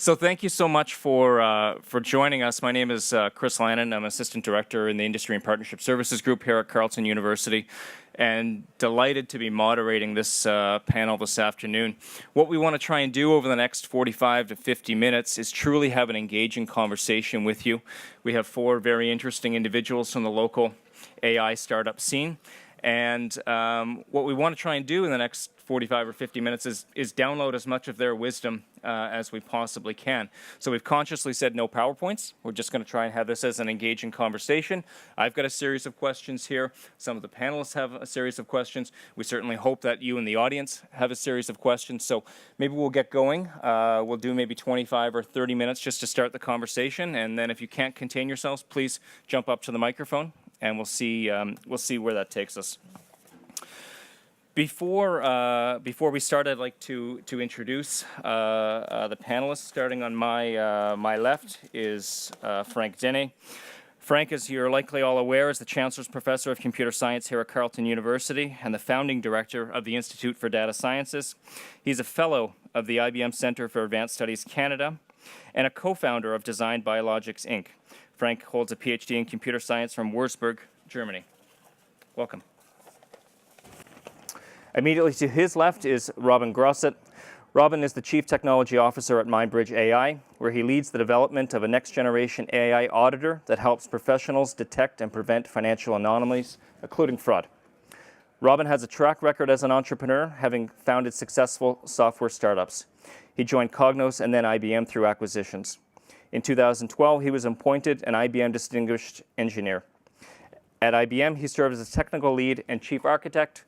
So thank you so much for joining us. My name is Chris Lannon. I'm Assistant Director in the Industry and Partnership Services Group here at Carleton University, and delighted to be moderating this panel this afternoon. What we want to try and do over the next 45 to 50 minutes is truly have an engaging conversation with you. We have four very interesting individuals from the local AI startup scene, and what we want to try and do in the next 45 or 50 minutes is download as much of their wisdom as we possibly can. So we've consciously said no PowerPoints. We're just going to try and have this as an engaging conversation. I've got a series of questions here. Some of the panelists have a series of questions. We certainly hope that you in the audience have a series of questions. So maybe we'll get going. We'll do maybe 25 or 30 minutes just to start the conversation. And then if you can't contain yourselves, please jump up to the microphone, and we'll see where that takes us. Before we start, I'd like to introduce the panelists. Starting on my left is Frank Dene. Frank, as you're likely all aware, is the Chancellor's Professor of Computer Science here at Carleton University and the founding director of the Institute for Data Sciences. He's a fellow of the IBM Centre for Advanced Studies Canada and a co-founder of Design Biologics, Inc. Frank holds a PhD in computer science from Würzburg, Germany. Welcome. Immediately to his left is Robin Grosset. Robin is the Chief Technology Officer at MindBridge AI, where he leads the development of a next-generation AI auditor that helps professionals detect and prevent financial anomalies, including fraud. Robin has a track record as an entrepreneur, having founded successful software startups. He joined Cognos and then IBM through acquisitions. In 2012, he was appointed an IBM Distinguished Engineer. At IBM, he served as a technical lead and chief architect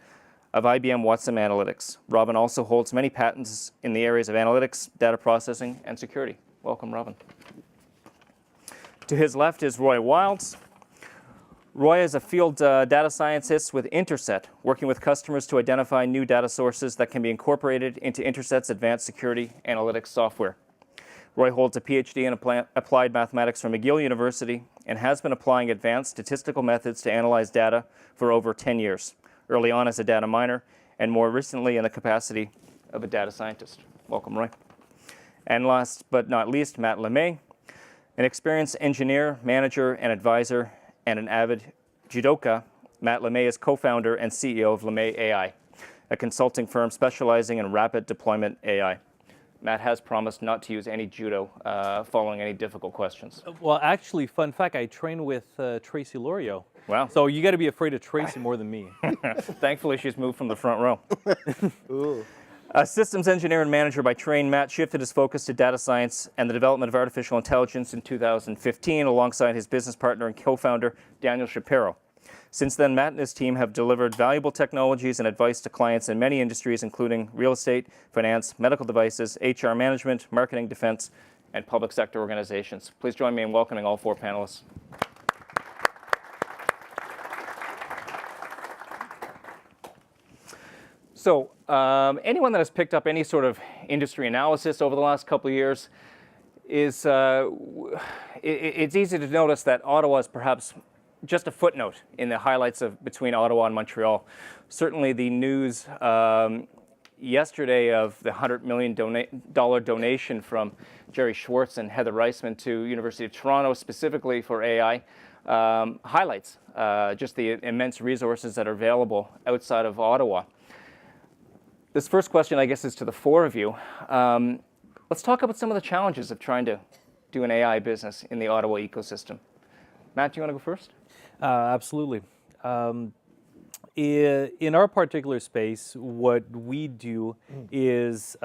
of IBM Watson Analytics. Robin also holds many patents in the areas of analytics, data processing, and security. Welcome, Robin. To his left is Roy Wilds. Roy is a field data scientist with Interset, working with customers to identify new data sources that can be incorporated into Interset's advanced security analytics software. Roy holds a PhD in applied mathematics from McGill University and has been applying advanced statistical methods to analyze data for over 10 years. Early on as a data miner, and more recently in the capacity of a data scientist. Welcome, Roy. And last but not least, Matt LeMay, an experienced engineer, manager, and advisor, and an avid judoka. Matt LeMay is co-founder and CEO of LeMay AI, a consulting firm specializing in rapid deployment AI. Matt has promised not to use any judo following any difficult questions. Well, actually, fun fact, I train with Tracy Lorio. Wow. So you got to be afraid of Tracy more than me. Thankfully, she's moved from the front row. Ooh. A systems engineer and manager by training, Matt shifted his focus to data science and the development of artificial intelligence in 2015 alongside his business partner and co-founder, Daniel Shapiro. Since then, Matt and his team have delivered valuable technologies and advice to clients in many industries, including real estate, finance, medical devices, HR management, marketing, defense, and public sector organizations. Please join me in welcoming all four panelists. So anyone that has picked up any sort of industry analysis over the last couple of years is, it's easy to notice that Ottawa is perhaps just a footnote in the highlights of between Ottawa and Montreal. Certainly the news yesterday of the $100 million donation from Jerry Schwartz and Heather Reisman to University of Toronto specifically for AI highlights just the immense resources that are available outside of Ottawa. This first question, I guess, is to the four of you. Let's talk about some of the challenges of trying to do an AI business in the Ottawa ecosystem. Matt, do you want to go first? Absolutely. In our particular space, what we do is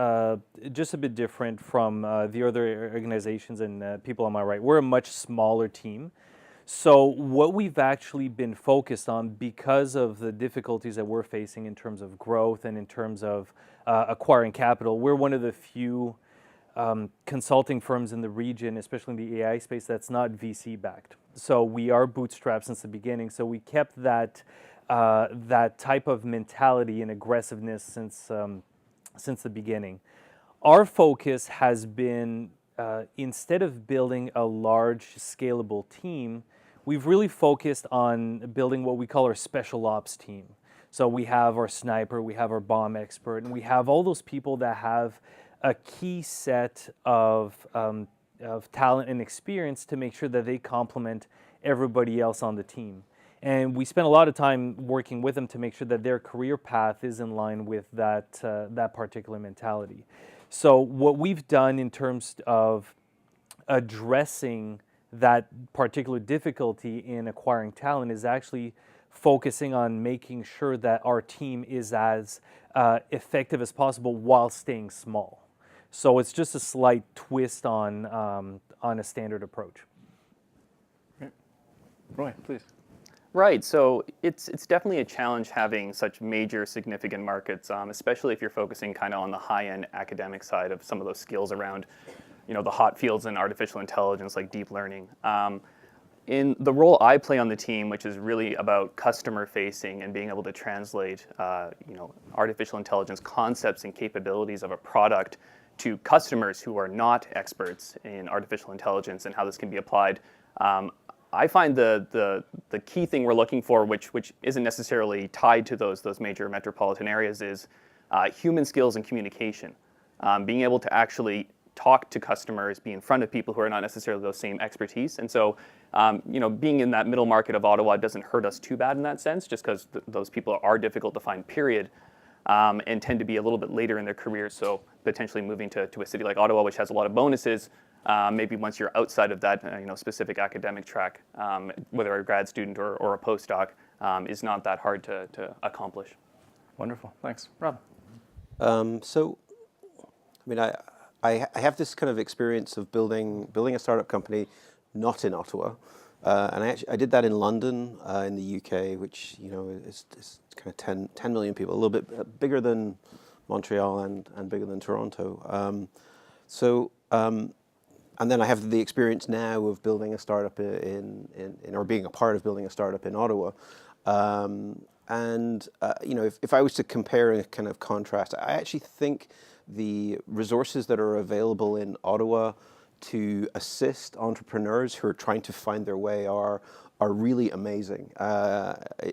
just a bit different from the other organizations and people on my right. We're a much smaller team. So what we've actually been focused on, because of the difficulties that we're facing in terms of growth and in terms of acquiring capital, we're one of the few consulting firms in the region, especially in the AI space, that's not VC backed. So we are bootstrapped since the beginning. So we kept that that type of mentality and aggressiveness since the beginning. Our focus has been instead of building a large scalable team, we've really focused on building what we call our special ops team. So we have our sniper, we have our bomb expert, and we have all those people that have a key set of talent and experience to make sure that they complement everybody else on the team. And we spend a lot of time working with them to make sure that their career path is in line with that particular mentality. So what we've done in terms of addressing that particular difficulty in acquiring talent is actually focusing on making sure that our team is as effective as possible while staying small. So it's just a slight twist on a standard approach. Roy, please. Right, so it's definitely a challenge having such major significant markets, especially if you're focusing kind of on the high-end academic side of some of those skills around, the hot fields in artificial intelligence like deep learning. In the role I play on the team, which is really about customer-facing and being able to translate, artificial intelligence concepts and capabilities of a product to customers who are not experts in artificial intelligence and how this can be applied. I find the key thing we're looking for, which isn't necessarily tied to those major metropolitan areas, is human skills and communication. Being able to actually talk to customers, be in front of people who are not necessarily those same expertise. And so, being in that middle market of Ottawa doesn't hurt us too bad in that sense, just because those people are difficult to find, period, and tend to be a little bit later in their career. So potentially moving to a city like Ottawa, which has a lot of bonuses, maybe once you're outside of that specific academic track, whether a grad student or a postdoc, is not that hard to accomplish. Wonderful. Thanks. Rob. I have this kind of experience of building a startup company not in Ottawa. And I did that in London, in the UK, which is kind of 10 million people, a little bit bigger than Montreal and bigger than Toronto. And then I have the experience now of building a startup or being a part of building a startup in Ottawa. If I was to compare and kind of contrast, I actually think the resources that are available in Ottawa to assist entrepreneurs who are trying to find their way are really amazing.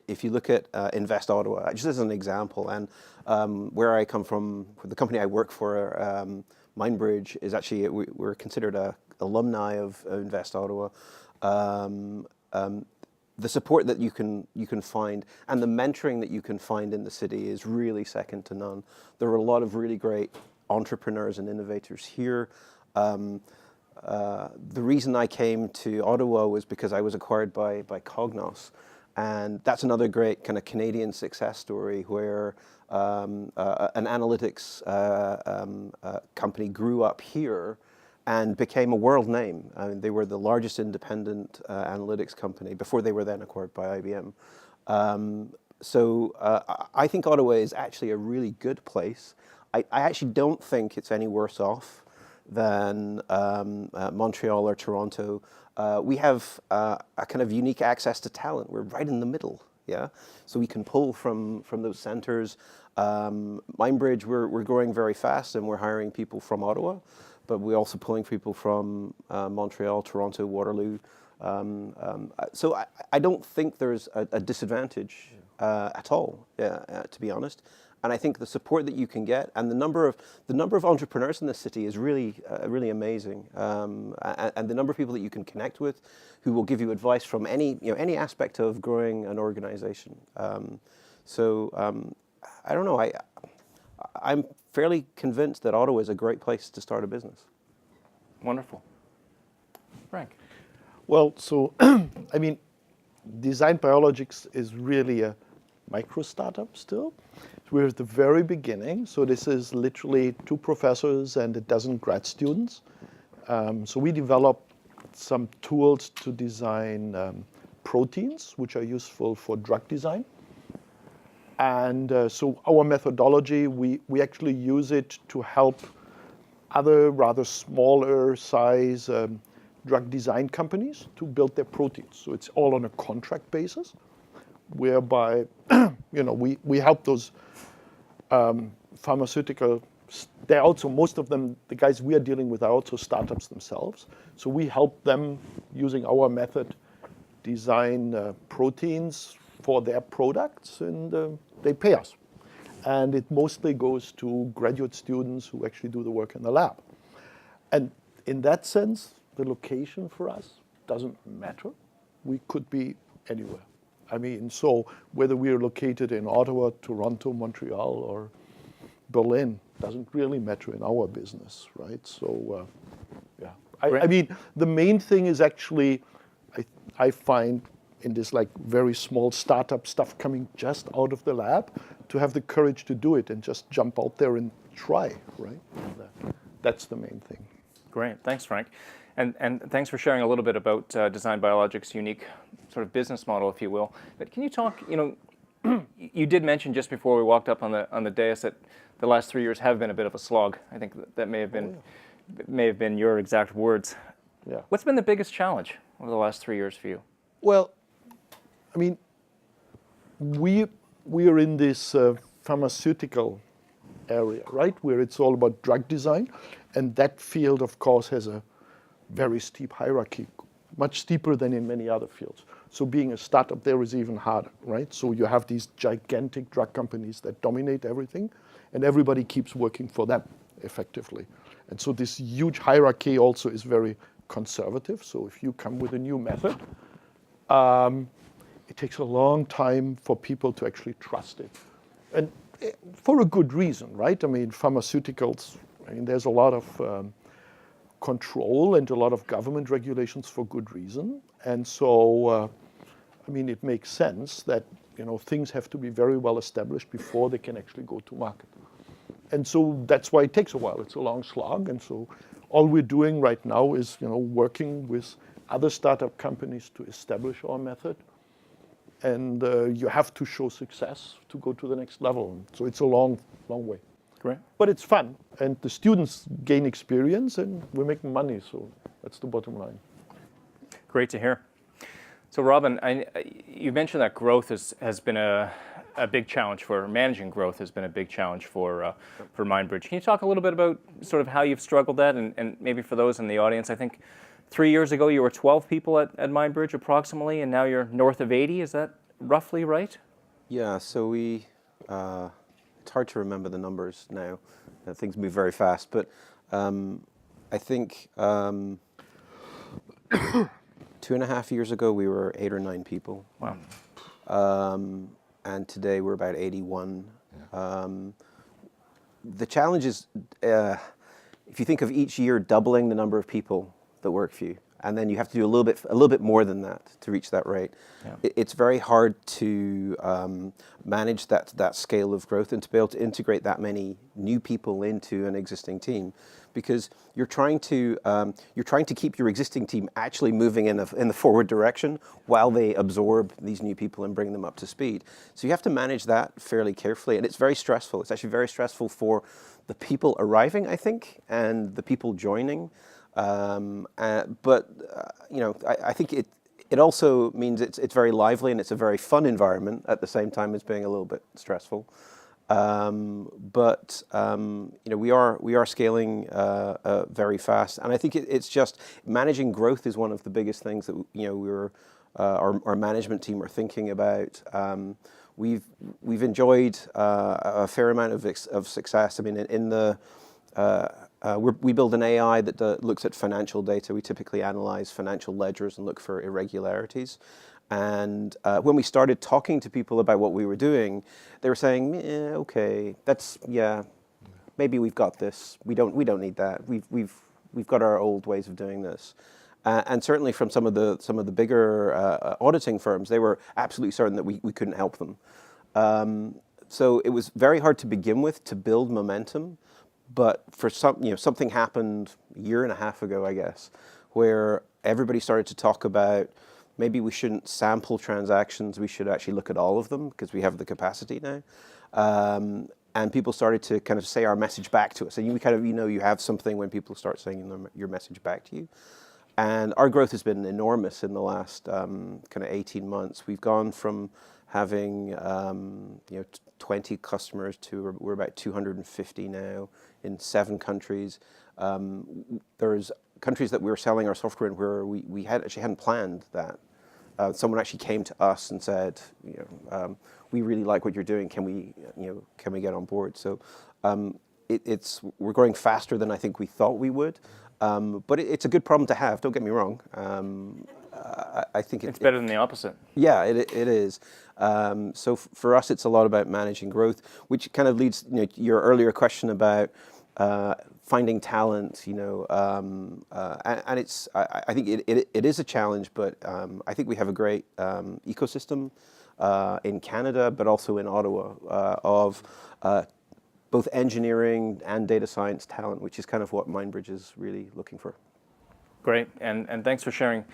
If you look at Invest Ottawa, just as an example, and where I come from, the company I work for, Mindbridge, is actually, we're considered a alumni of Invest Ottawa. The support that you can find and the mentoring that you can find in the city is really second to none. There are a lot of really great entrepreneurs and innovators here. The reason I came to Ottawa was because I was acquired by Cognos, and that's another great kind of Canadian success story where an analytics company grew up here and became a world name. I mean, they were the largest independent analytics company before they were then acquired by IBM. I think Ottawa is actually a really good place. I actually don't think it's any worse off than Montreal or Toronto. We have a kind of unique access to talent. We're right in the middle, yeah? So we can pull from those centers. Mindbridge, we're growing very fast and we're hiring people from Ottawa, but we're also pulling people from Montreal, Toronto, Waterloo. So I don't think there's a disadvantage at all, to be honest. And I think the support that you can get and the number of entrepreneurs in the city is really amazing. And the number of people that you can connect with, who will give you advice from any aspect of growing an organization. I don't know. I'm fairly convinced that Ottawa is a great place to start a business. Wonderful. Frank. Well, so Design Biologics is really a micro startup still. We're at the very beginning, so this is literally 2 professors and a dozen grad students. So we developed some tools to design proteins, which are useful for drug design. And so our methodology, we actually use it to help other rather smaller size drug design companies to build their proteins. So it's all on a contract basis, whereby we help those pharmaceutical. They're also, most of them, the guys we are dealing with are also startups themselves. So we help them using our method design proteins for their products, and they pay us. and it mostly goes to graduate students who actually do the work in the lab. And in that sense, the location for us doesn't matter. We could be anywhere. I mean, so whether we are located in Ottawa, Toronto, Montreal, or Berlin doesn't really matter in our business, right? So, yeah. I mean, the main thing is actually, I find in this like very small startup stuff coming just out of the lab, to have the courage to do it and just jump out there and try, right? That's the main thing. Great, thanks, Frank. And thanks for sharing a little bit about Design Biologics' unique sort of business model, if you will. But can you talk, you did mention just before we walked up on the dais that the last 3 years have been a bit of a slog. I think that may have been your exact words. Yeah. What's been the biggest challenge over the last 3 years for you? Well, I mean, we are in this pharmaceutical area, right, where it's all about drug design, and that field, of course, has a very steep hierarchy, much steeper than in many other fields. So being a startup there is even harder, right? So you have these gigantic drug companies that dominate everything, and everybody keeps working for them effectively. And so this huge hierarchy also is very conservative. So if you come with a new method, it takes a long time for people to actually trust it. And for a good reason, right? I mean, pharmaceuticals, I mean, there's a lot of control and a lot of government regulations for good reason. And so, I mean, it makes sense that, things have to be very well established before they can actually go to market. And so that's why it takes a while. It's a long slog. And so all we're doing right now is, working with other startup companies to establish our method. And you have to show success to go to the next level. So it's a long, long way. Great. But it's fun. And the students gain experience, and we're making money. So that's the bottom line. Great to hear. So Robin, you mentioned that growth has been a big challenge for managing growth has been a big challenge for MindBridge. Can you talk a little bit about sort of how you've struggled that, and maybe for those in the audience, I think 3 years ago you were 12 people at MindBridge approximately, and now you're north of 80. Is that roughly right? Yeah, so it's hard to remember the numbers now. Things move very fast, but I think 2.5 years ago we were 8 or 9 people. Wow. And today we're about 81. Yeah. The challenge is, if you think of each year doubling the number of people that work for you, and then you have to do a little bit more than that to reach that rate. Yeah. It's very hard to manage that scale of growth and to be able to integrate that many new people into an existing team, because you're trying to keep your existing team actually moving in the forward direction while they absorb these new people and bring them up to speed. So you have to manage that fairly carefully, and it's very stressful. It's actually very stressful for the people arriving, I think, and the people joining. But I think it also means it's very lively and it's a very fun environment at the same time as being a little bit stressful. But we are scaling very fast, and I think it's just managing growth is one of the biggest things that our management team are thinking about. We've enjoyed a fair amount of success. I mean, we build an AI that looks at financial data. We typically analyze financial ledgers and look for irregularities. And when we started talking to people about what we were doing, they were saying, "Okay, maybe we've got this. We don't need that. We've got our old ways of doing this." And certainly from some of the bigger auditing firms, they were absolutely certain that we couldn't help them. So it was very hard to begin with to build momentum. But for something happened a year and a half ago, I guess, where everybody started to talk about maybe we shouldn't sample transactions, we should actually look at all of them because we have the capacity now. And people started to kind of say our message back to us. And we kind of, you have something when people start saying your message back to you. And our growth has been enormous in the last kind of 18 months. We've gone from having 20 customers to we're about 250 now in 7 countries. There's countries that we were selling our software in where we actually hadn't planned that. someone actually came to us and said, we really like what you're doing. Can we get on board? So we're growing faster than I think we thought we would. But it's a good problem to have. Don't get me wrong. I think it's better than the opposite. Yeah, it is. So for us, it's a lot about managing growth, which kind of leads your earlier question about finding talent. And it's I think it is a challenge, but I think we have a great ecosystem in Canada, but also in Ottawa of both engineering and data science talent, which is kind of what Mindbridge is really looking for. Great, and thanks for sharing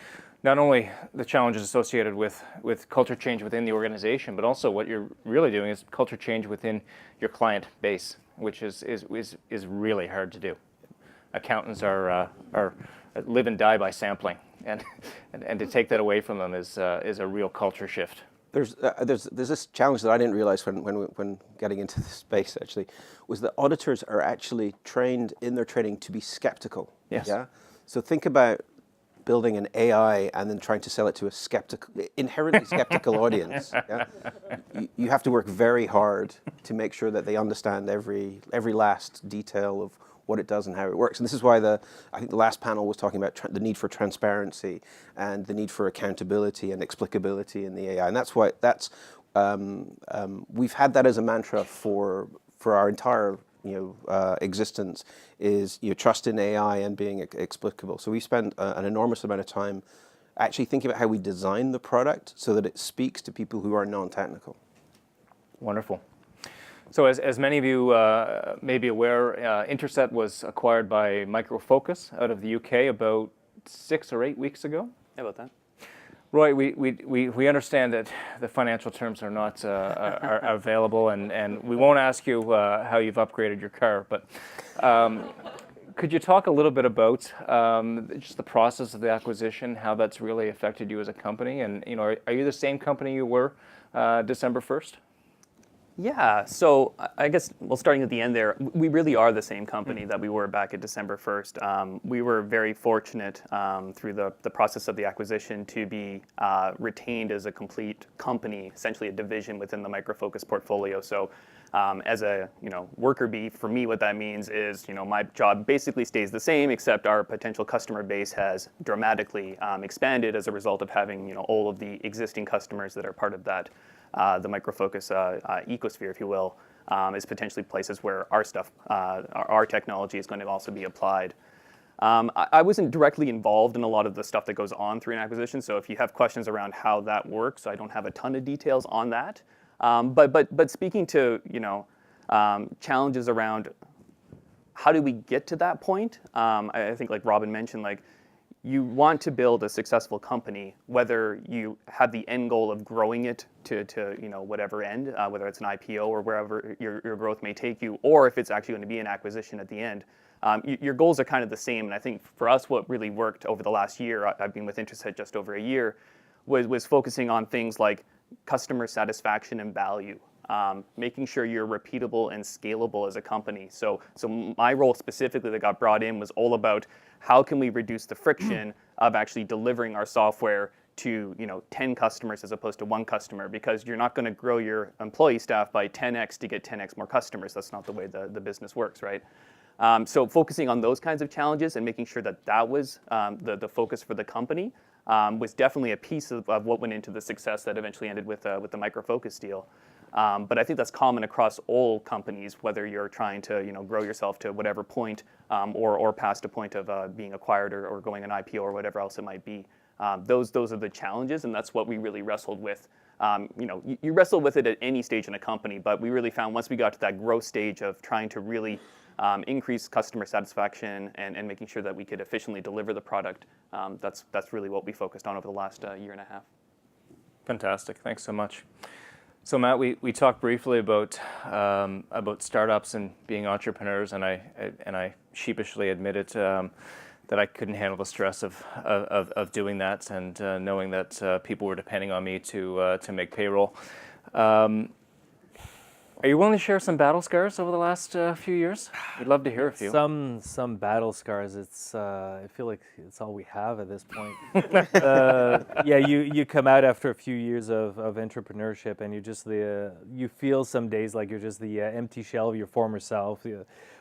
not only the challenges associated with culture change within the organization, but also what you're really doing is culture change within your client base, which is really hard to do. Accountants are live and die by sampling, and to take that away from them is a real culture shift. There's this challenge that I didn't realize when getting into this space actually, was that auditors are actually trained in their training to be skeptical. Yes. Yeah. So think about building an AI and then trying to sell it to a inherently skeptical audience. Yeah? You have to work very hard to make sure that they understand every last detail of what it does and how it works. And this is why I think the last panel was talking about the need for transparency and the need for accountability and explicability in the AI. And that's why we've had that as a mantra for our entire existence, is trust in AI and being explicable. So we spend an enormous amount of time actually thinking about how we design the product so that it speaks to people who are non-technical. Wonderful. So as many of you may be aware, Interset was acquired by Microfocus out of the UK about 6 or 8 weeks ago. How about that? Roy, we understand that the financial terms are not are available, and we won't ask you how you've upgraded your car, but could you talk a little bit about just the process of the acquisition, how that's really affected you as a company, and are you the same company you were December 1st? Yeah, so I guess, well, starting at the end there, we really are the same company that we were back at December 1st. We were very fortunate through the process of the acquisition to be retained as a complete company, essentially a division within the Microfocus portfolio. So as a worker bee, for me, what that means is my job basically stays the same, except our potential customer base has dramatically expanded as a result of having all of the existing customers that are part of that. The Microfocus ecosphere, if you will, is potentially places where our stuff, our technology is going to also be applied. I wasn't directly involved in a lot of the stuff that goes on through an acquisition, so if you have questions around how that works, I don't have a ton of details on that. But speaking to challenges around how do we get to that point, I think like Robin mentioned, you want to build a successful company, whether you have the end goal of growing it to whatever end, whether it's an IPO or wherever your growth may take you, or if it's actually going to be an acquisition at the end. Your goals are kind of the same, and I think for us what really worked over the last year, I've been with Interset just over a year, was focusing on things like customer satisfaction and value. Making sure you're repeatable and scalable as a company. So my role specifically that got brought in was all about how can we reduce the friction of actually delivering our software to 10 customers as opposed to one customer, because you're not going to grow your employee staff by 10x to get 10x more customers. That's not the way the business works, right? So focusing on those kinds of challenges and making sure that was the focus for the company was definitely a piece of what went into the success that eventually ended with the Microfocus deal. But I think that's common across all companies, whether you're trying to grow yourself to whatever point or past a point of being acquired or going an IPO or whatever else it might be. Those are the challenges, and that's what we really wrestled with. You wrestle with it at any stage in a company, but we really found once we got to that growth stage of trying to really increase customer satisfaction and making sure that we could efficiently deliver the product, that's really what we focused on over the last year and a half. Fantastic. Thanks so much. So Matt, we talked briefly about startups and being entrepreneurs, and I sheepishly admitted that I couldn't handle the stress of doing that and knowing that people were depending on me to make payroll. Are you willing to share some battle scars over the last few years? We'd love to hear a few. Some battle scars. It's I feel like it's all we have at this point. Yeah, you come out after a few years of entrepreneurship, and you're just you feel some days like you're just the empty shell of your former self.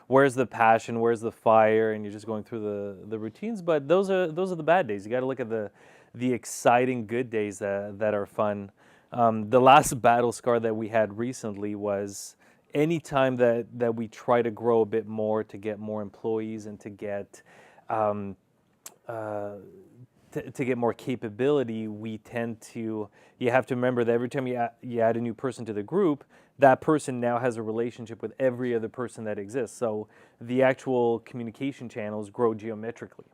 Where's the passion? Where's the fire? And you're just going through the routines. But those are the bad days. You got to look at the exciting good days that are fun. The last battle scar that we had recently was any time that we try to grow a bit more, to get more employees and to get more capability, we tend to, you have to remember that every time you add a new person to the group, that person now has a relationship with every other person that exists. So the actual communication channels grow geometrically.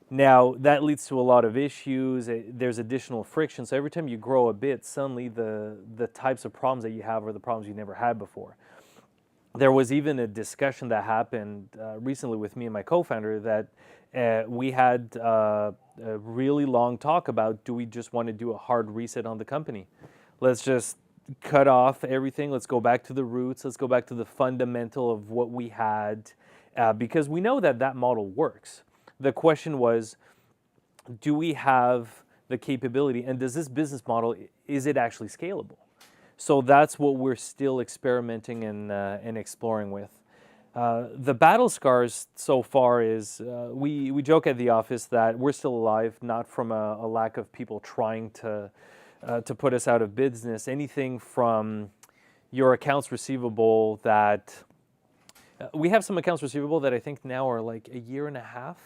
Now, that leads to a lot of issues. There's additional friction. So every time you grow a bit, suddenly the types of problems that you have are the problems you never had before. There was even a discussion that happened recently with me and my co-founder that we had a really long talk about, do we just want to do a hard reset on the company? Let's just cut off everything. Let's go back to the roots. Let's go back to the fundamental of what we had, because we know that model works. The question was, do we have the capability, and does this business model, is it actually scalable? So that's what we're still experimenting and exploring with. The battle scars so far is, we joke at the office that we're still alive, not from a lack of people trying to put us out of business. Anything from your accounts receivable that, we have some accounts receivable that I think now are like a year and a half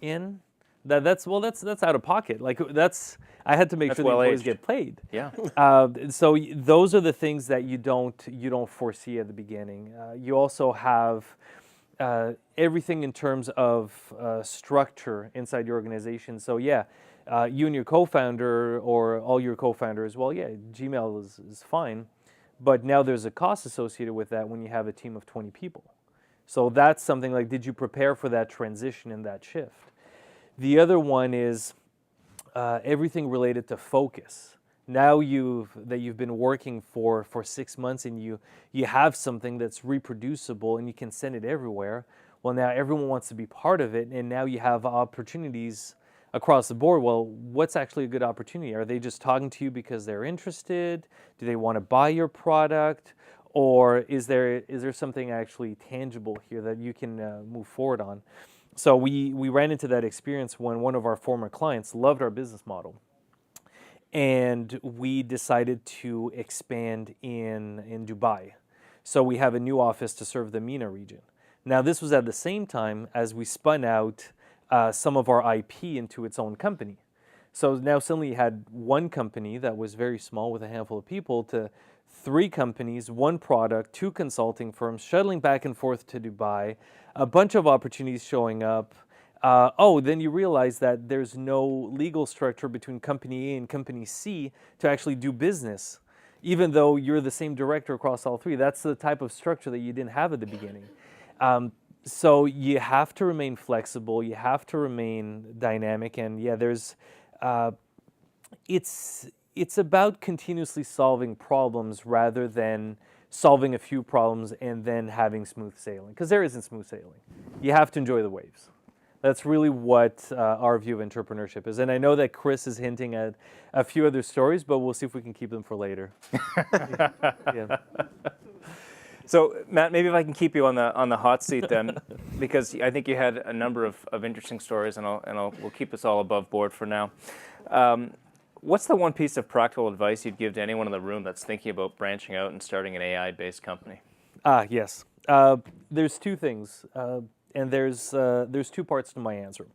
in. That's out of pocket. Like I had to make sure the employees get paid. Yeah. So those are the things that you don't foresee at the beginning. You also have everything in terms of structure inside your organization. So yeah, you and your co-founder or all your co-founders, well, yeah, Gmail is fine, but now there's a cost associated with that when you have a team of 20 people. So that's something like, did you prepare for that transition and that shift? The other one is everything related to focus. Now you've been working for 6 months and you have something that's reproducible and you can send it everywhere. Well, now everyone wants to be part of it, and now you have opportunities across the board. Well, what's actually a good opportunity? Are they just talking to you because they're interested? Do they want to buy your product? Or is there something actually tangible here that you can move forward on? So we ran into that experience when one of our former clients loved our business model, and we decided to expand in Dubai. So we have a new office to serve the MENA region. Now this was at the same time as we spun out some of our IP into its own company. So now suddenly you had one company that was very small with a handful of people to 3 companies, 1 product, 2 consulting firms, shuttling back and forth to Dubai, a bunch of opportunities showing up. Then you realize that there's no legal structure between company A and company C to actually do business, even though you're the same director across all 3. That's the type of structure that you didn't have at the beginning. So you have to remain flexible, you have to remain dynamic, and yeah, it's about continuously solving problems rather than solving a few problems and then having smooth sailing, because there isn't smooth sailing. You have to enjoy the waves. That's really what our view of entrepreneurship is. And I know that Chris is hinting at a few other stories, but we'll see if we can keep them for later. Yeah. So Matt, maybe if I can keep you on the hot seat then, because I think you had a number of interesting stories, and we'll keep this all above board for now. What's the one piece of practical advice you'd give to anyone in the room that's thinking about branching out and starting an AI-based company? Yes. There's 2 things, and there's 2 parts to my answer.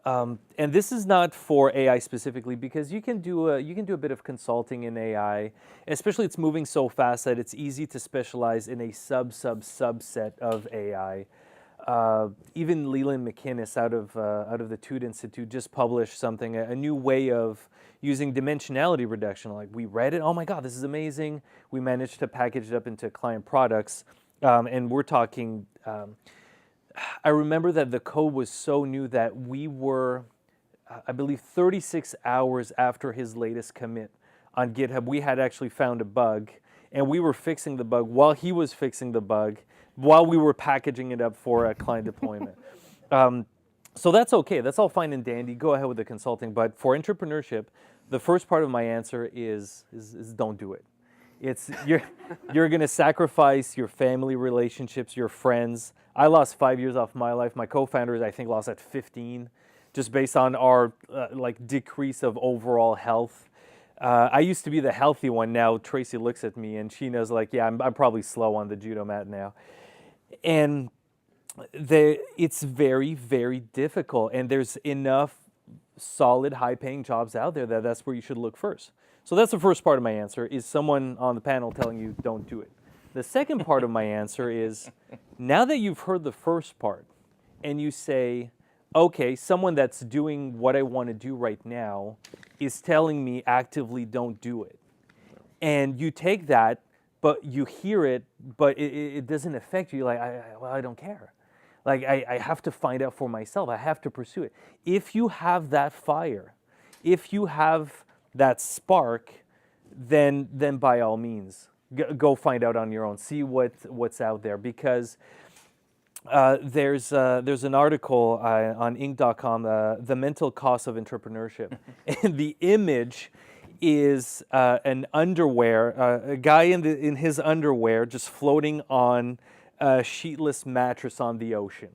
And this is not for AI specifically, because you can do a bit of consulting in AI, especially it's moving so fast that it's easy to specialize in a subset of AI. Even Leland McInnes out of the Toot Institute just published something, a new way of using dimensionality reduction. Like, we read it, oh my God, this is amazing. We managed to package it up into client products, and we're talking. I remember that the code was so new that we were, I believe, 36 hours after his latest commit on GitHub, we had actually found a bug, and we were fixing the bug while he was fixing the bug, while we were packaging it up for a client deployment. So that's okay. That's all fine and dandy. Go ahead with the consulting. But for entrepreneurship, the first part of my answer is don't do it. It's you're going to sacrifice your family relationships, your friends. I lost 5 years off my life. My co-founders, I think, lost at 15, just based on our like decrease of overall health. I used to be the healthy one. Now Tracy looks at me and she knows, like, yeah, I'm probably slow on the judo mat now. And it's very, very difficult. And there's enough solid, high-paying jobs out there that's where you should look first. So that's the first part of my answer, is someone on the panel telling you don't do it. The second part of my answer is, now that you've heard the first part and you say, okay, someone that's doing what I want to do right now is telling me actively don't do it. And you take that, but you hear it, but it doesn't affect you. Like, well, I don't care. Like, I have to find out for myself. I have to pursue it. If you have that fire, if you have that spark, then by all means, go find out on your own. See what's out there, because there's an article on Inc.com, the mental cost of entrepreneurship, and the image is an underwear, a guy in his underwear just floating on a sheetless mattress on the ocean.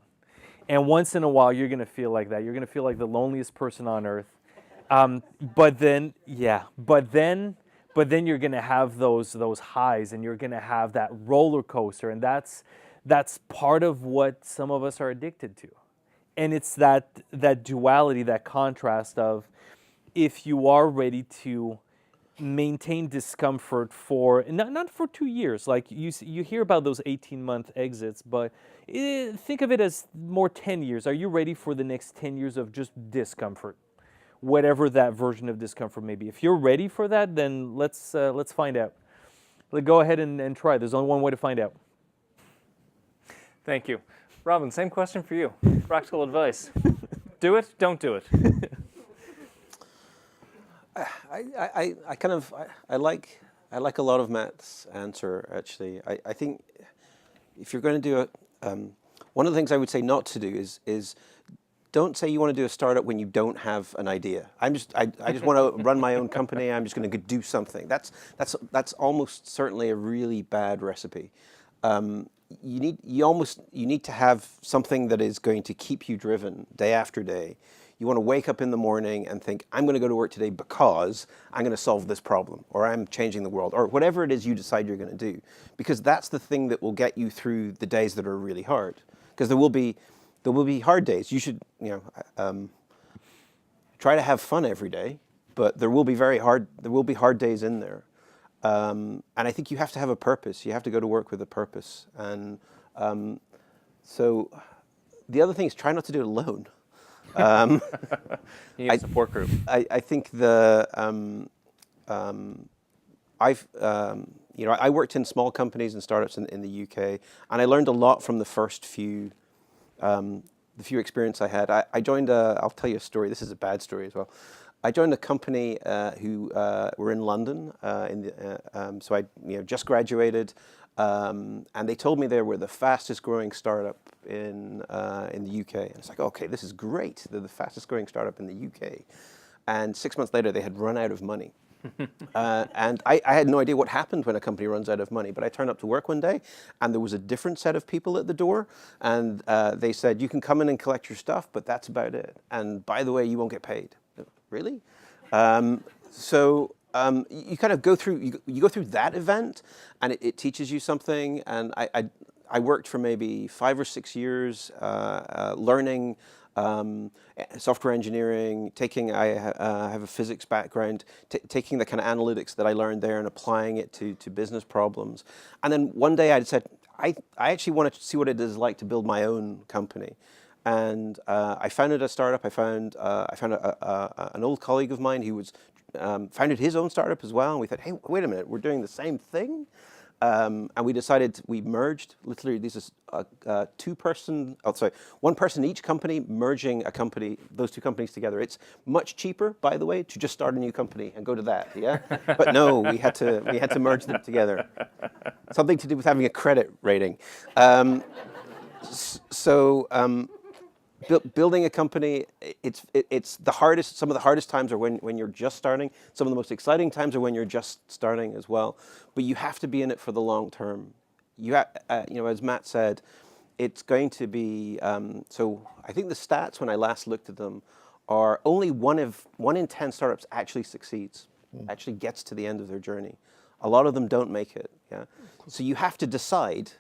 And once in a while, you're going to feel like that. You're going to feel like the loneliest person on earth. But then you're going to have those highs, and you're going to have that roller coaster, and that's part of what some of us are addicted to. And it's that duality, that contrast of, if you are ready to maintain discomfort for not for 2 years, like you hear about those 18-month exits, but think of it as more 10 years. Are you ready for the next 10 years of just discomfort, whatever that version of discomfort may be? If you're ready for that, then let's find out. Go ahead and try. There's only one way to find out. Thank you. Robin, same question for you. Practical advice. Do it, don't do it. I like a lot of Matt's answer, actually. I think if you're going to do it, one of the things I would say not to do is don't say you want to do a startup when you don't have an idea. I just want to run my own company. I'm just going to do something. That's almost certainly a really bad recipe. You need to have something that is going to keep you driven day after day. You want to wake up in the morning and think, I'm going to go to work today because I'm going to solve this problem, or I'm changing the world, or whatever it is you decide you're going to do. Because that's the thing that will get you through the days that are really hard. Because there will be hard days. You should, try to have fun every day, but there will be hard days in there. And I think you have to have a purpose. You have to go to work with a purpose. And so the other thing is, try not to do it alone. You need a support group. I think I worked in small companies and startups in the UK, and I learned a lot from the first few experience I had. I joined I'll tell you a story. This is a bad story as well. I joined a company who were in London, so I just graduated, and they told me they were the fastest growing startup in the UK. And it's like, okay, this is great. They're the fastest growing startup in the UK. And 6 months later, they had run out of money. And I had no idea what happened when a company runs out of money, but I turned up to work one day and there was a different set of people at the door, and they said, you can come in and collect your stuff, but that's about it. And by the way, you won't get paid. Really? You kind of go through that event, and it teaches you something. And I worked for maybe 5 or 6 years learning software engineering, I have a physics background, taking the kind of analytics that I learned there and applying it to business problems. And then one day I said, I actually wanted to see what it is like to build my own company. And I founded a startup. I found an old colleague of mine who was founded his own startup as well. And we thought, hey, wait a minute, we're doing the same thing. And we decided we merged. Literally, this is one person in each company merging those two companies together. It's much cheaper, by the way, to just start a new company and go to that. Yeah, but no, we had to merge them together. Something to do with having a credit rating. Building a company, it's the hardest. Some of the hardest times are when you're just starting. Some of the most exciting times are when you're just starting as well. But you have to be in it for the long term. As Matt said, it's going to be. So I think the stats when I last looked at them are only one in 10 startups actually succeeds, actually gets to the end of their journey. A lot of them don't make it. Yeah. So you have to decide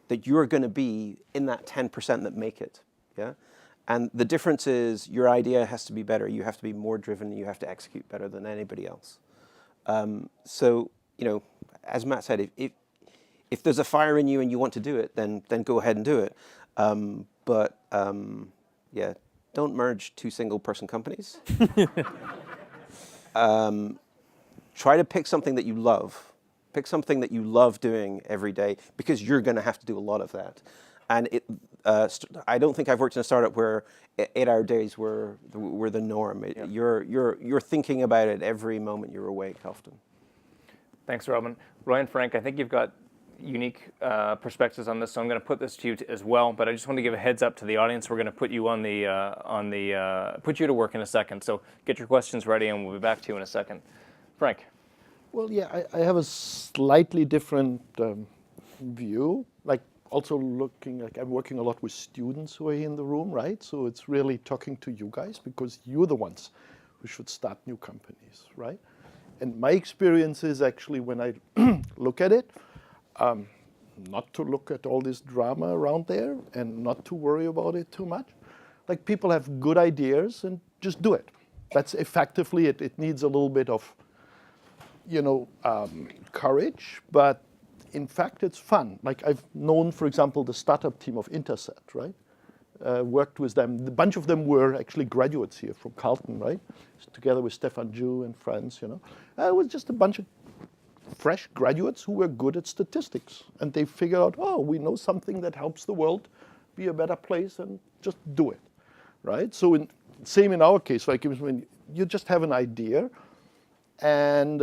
that you're going to be in that 10% that make it. Yeah. And the difference is your idea has to be better. You have to be more driven. You have to execute better than anybody else. As Matt said, if there's a fire in you and you want to do it, then go ahead and do it. Don't merge two single-person companies. Try to pick something that you love. Pick something that you love doing every day, because you're going to have to do a lot of that. And I don't think I've worked in a startup where 8-hour days were the norm. You're thinking about it every moment you're awake often. Thanks, Robin. Roy and Frank, I think you've got unique perspectives on this, so I'm going to put this to you as well. But I just want to give a heads up to the audience. We're going to put you put you to work in a second. So get your questions ready, and we'll be back to you in a second. Frank. Well, yeah, I have a slightly different view. Also I'm working a lot with students who are in the room, right? So it's really talking to you guys, because you're the ones who should start new companies, right? And my experience is actually, when I look at it, not to look at all this drama around there and not to worry about it too much. People have good ideas and just do it. That's effectively it. It needs a little bit of, courage, but in fact, it's fun. I've known, for example, the startup team of Interset, right? Worked with them. A bunch of them were actually graduates here from Carleton, right? Together with Stefan Ju and friends, It was just a bunch of fresh graduates who were good at statistics. And they figured out, we know something that helps the world be a better place, and just do it, right? So same in our case, when you just have an idea, and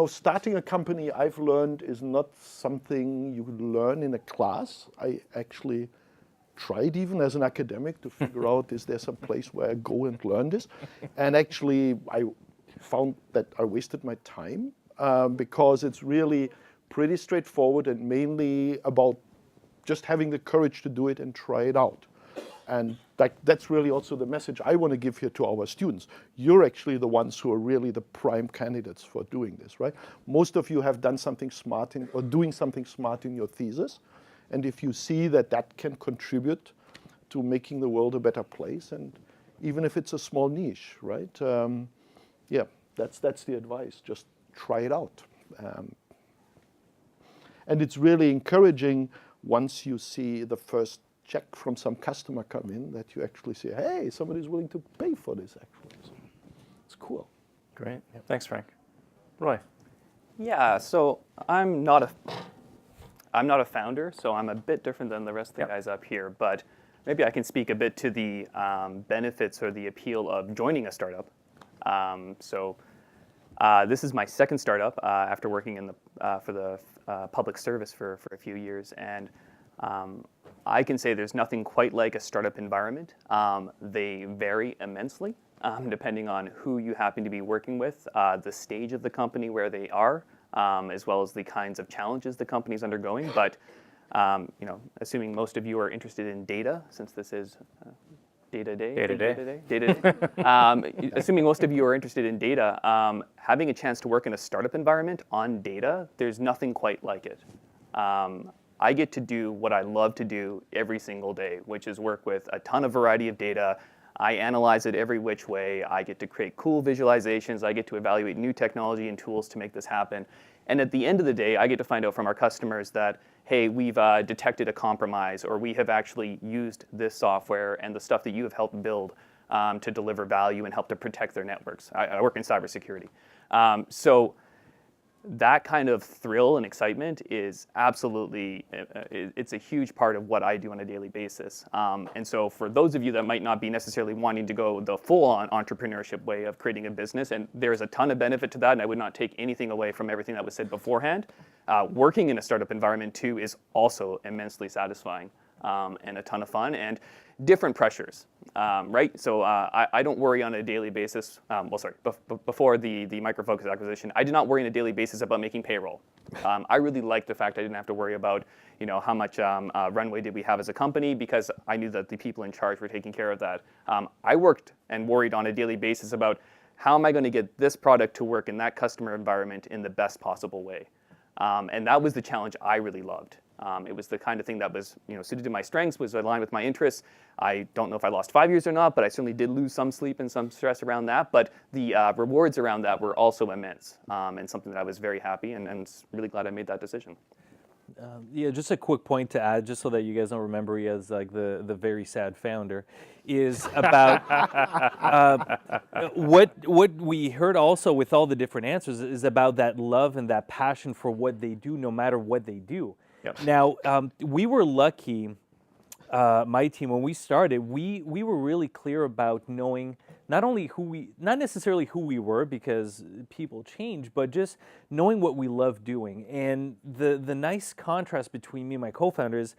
starting a company, I've learned, is not something you learn in a class. I actually tried, even as an academic, to figure out, is there some place where I go and learn this? And actually, I found that I wasted my time, because it's really pretty straightforward and mainly about just having the courage to do it and try it out. And that's really also the message I want to give here to our students. You're actually the ones who are really the prime candidates for doing this, right? Most of you have done something smart or doing something smart in your thesis. And if you see that can contribute to making the world a better place, and even if it's a small niche, right? That's the advice. Just try it out. And it's really encouraging once you see the first check from some customer come in, that you actually say, hey, somebody's willing to pay for this, actually. So it's cool. Great. Yeah. Thanks, Frank. Roy. Yeah, so I'm not a founder, so I'm a bit different than the rest of the guys up here, but maybe I can speak a bit to the benefits or the appeal of joining a startup. This is my second startup after working in for the public service for a few years, and I can say there's nothing quite like a startup environment. They vary immensely depending on who you happen to be working with, the stage of the company where they are, as well as the kinds of challenges the company's undergoing. But assuming most of you are interested in data, since this is daytoday. Assuming most of you are interested in data, having a chance to work in a startup environment on data, there's nothing quite like it. I get to do what I love to do every single day, which is work with a ton of variety of data. I analyze it every which way. I get to create cool visualizations. I get to evaluate new technology and tools to make this happen. And at the end of the day, I get to find out from our customers that, hey, we've detected a compromise, or we have actually used this software and the stuff that you have helped build to deliver value and help to protect their networks. I work in cybersecurity. So that kind of thrill and excitement is absolutely, it's a huge part of what I do on a daily basis. And so for those of you that might not be necessarily wanting to go the full-on entrepreneurship way of creating a business, and there's a ton of benefit to that, and I would not take anything away from everything that was said beforehand, working in a startup environment too is also immensely satisfying and a ton of fun. And different pressures, right? So I don't worry on a daily basis. Before the Microfocus acquisition, I did not worry on a daily basis about making payroll. I really liked the fact I didn't have to worry about, how much runway did we have as a company, because I knew that the people in charge were taking care of that. I worked and worried on a daily basis about how am I going to get this product to work in that customer environment in the best possible way. And that was the challenge I really loved. It was the kind of thing that was, suited to my strengths, was aligned with my interests. I don't know if I lost 5 years or not, but I certainly did lose some sleep and some stress around that. But the rewards around that were also immense, and something that I was very happy and really glad I made that decision. Yeah, just a quick point to add, just so that you guys don't remember me as like the very sad founder, is about what we heard also with all the different answers is about that love and that passion for what they do, no matter what they do. Yep. Now, we were lucky, my team, when we started, we were really clear about knowing not necessarily who we were, because people change, but just knowing what we love doing. And the nice contrast between me and my co-founder is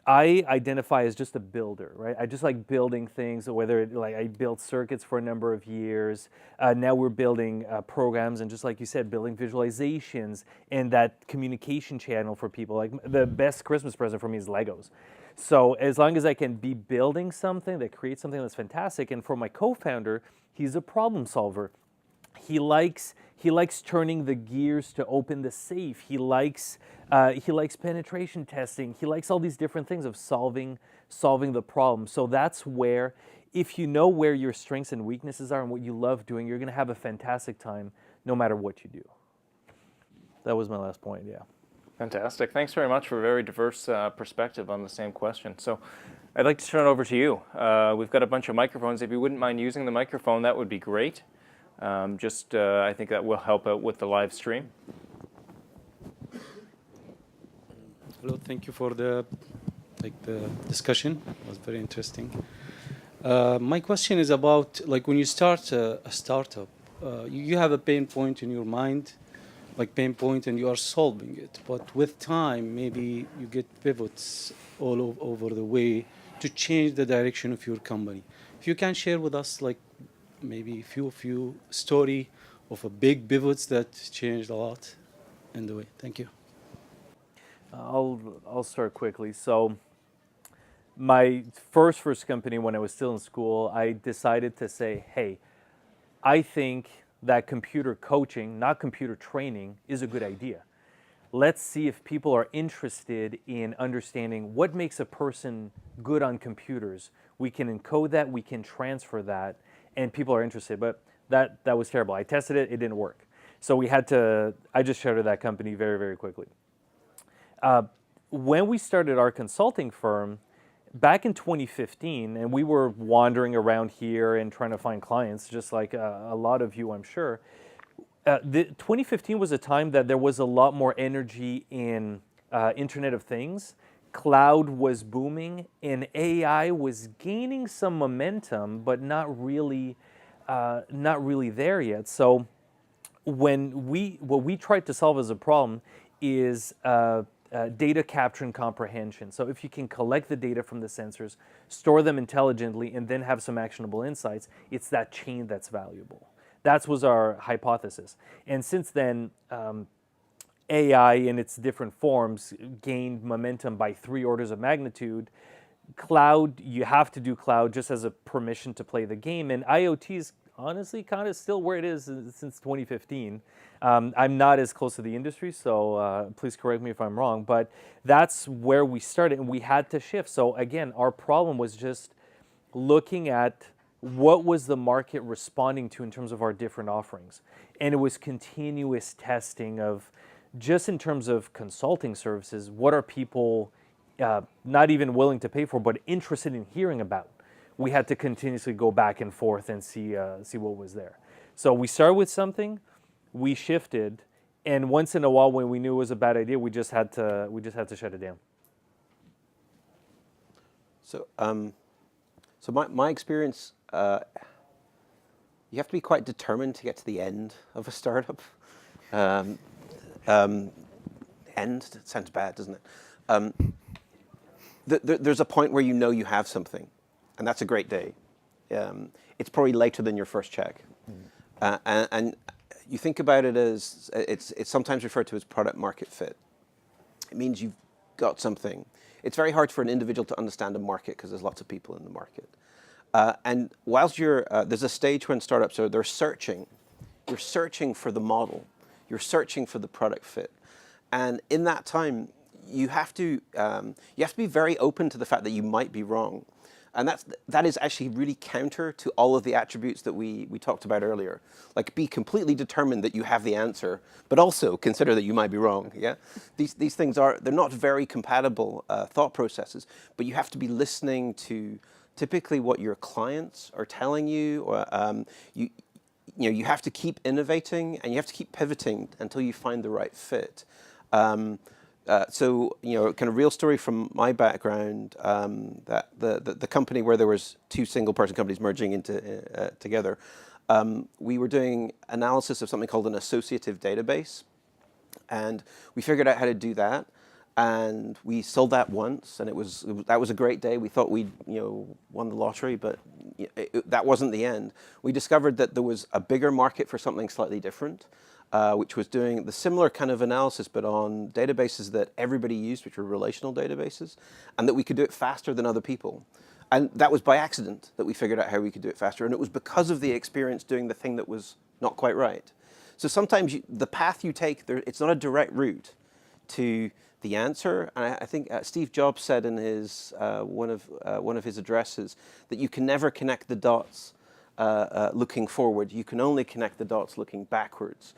I identify as just a builder, right? I just like building things, whether I built circuits for a number of years. Now we're building programs, and just like you said, building visualizations and that communication channel for people. Like the best Christmas present for me is Legos. So as long as I can be building something that creates something that's fantastic, and for my co-founder, he's a problem solver. He likes turning the gears to open the safe. He likes penetration testing. He likes all these different things of solving the problem. So that's where, if you know where your strengths and weaknesses are and what you love doing, you're going to have a fantastic time no matter what you do. That was my last point. Yeah. Fantastic. Thanks very much for a very diverse perspective on the same question. So I'd like to turn it over to you. We've got a bunch of microphones. If you wouldn't mind using the microphone, that would be great. I think that will help out with the live stream. Hello, thank you for the discussion. It was very interesting. My question is about, when you start a startup, you have a pain point in your mind, and you are solving it. But with time, maybe you get pivots all over the way to change the direction of your company. If you can share with us, maybe a few story of a big pivots that changed a lot in the way. Thank you. I'll start quickly. So my first company, when I was still in school, I decided to say, hey, I think that computer coaching, not computer training, is a good idea. Let's see if people are interested in understanding what makes a person good on computers. We can encode that, we can transfer that, and people are interested. But that was terrible. I tested it, it didn't work. So I just shuttered that company very, very quickly. When we started our consulting firm, back in 2015, and we were wandering around here and trying to find clients, just like a lot of you, I'm sure. 2015 was a time that there was a lot more energy in Internet of Things. Cloud was booming, and AI was gaining some momentum, but not really there yet. So what we tried to solve as a problem is data capture and comprehension. So if you can collect the data from the sensors, store them intelligently, and then have some actionable insights, it's that chain that's valuable. That was our hypothesis. And since then, AI in its different forms gained momentum by 3 orders of magnitude. Cloud, you have to do cloud just as a permission to play the game. And IoT is honestly kind of still where it is since 2015. I'm not as close to the industry, so please correct me if I'm wrong, but that's where we started, and we had to shift. So again, our problem was just looking at what was the market responding to in terms of our different offerings. And it was continuous testing of, just in terms of consulting services, what are people not even willing to pay for, but interested in hearing about? We had to continuously go back and forth and see what was there. So we started with something, we shifted, And once in a while, when we knew it was a bad idea, we just had to shut it down. So, so my experience, you have to be quite determined to get to the end of a startup. End sounds bad, doesn't it? There's a point where you know you have something, and that's a great day. It's probably later than your first check, and you think about it as it's sometimes referred to as product market fit. It means you've got something. It's very hard for an individual to understand a market because there's lots of people in the market. And whilst there's a stage when startups they're searching. You're searching for the model. You're searching for the product fit. And in that time, you have to be very open to the fact that you might be wrong. And that is actually really counter to all of the attributes that we talked about earlier. Like, be completely determined that you have the answer, but also consider that you might be wrong. Yeah, these things they're not very compatible thought processes. But you have to be listening to typically what your clients are telling you, or you have to keep innovating and you have to keep pivoting until you find the right fit. So, kind of real story from my background, that the company where there was two single-person companies merging into together, we were doing analysis of something called an associative database, and we figured out how to do that, and we sold that once, and that was a great day. We thought we'd won the lottery, but that wasn't the end. We discovered that there was a bigger market for something slightly different. Which was doing the similar kind of analysis, but on databases that everybody used, which were relational databases, and that we could do it faster than other people. And that was by accident that we figured out how we could do it faster, and it was because of the experience doing the thing that was not quite right. So sometimes the path you take, it's not a direct route to the answer. And I think Steve Jobs said in his one of his addresses that you can never connect the dots looking forward. You can only connect the dots looking backwards.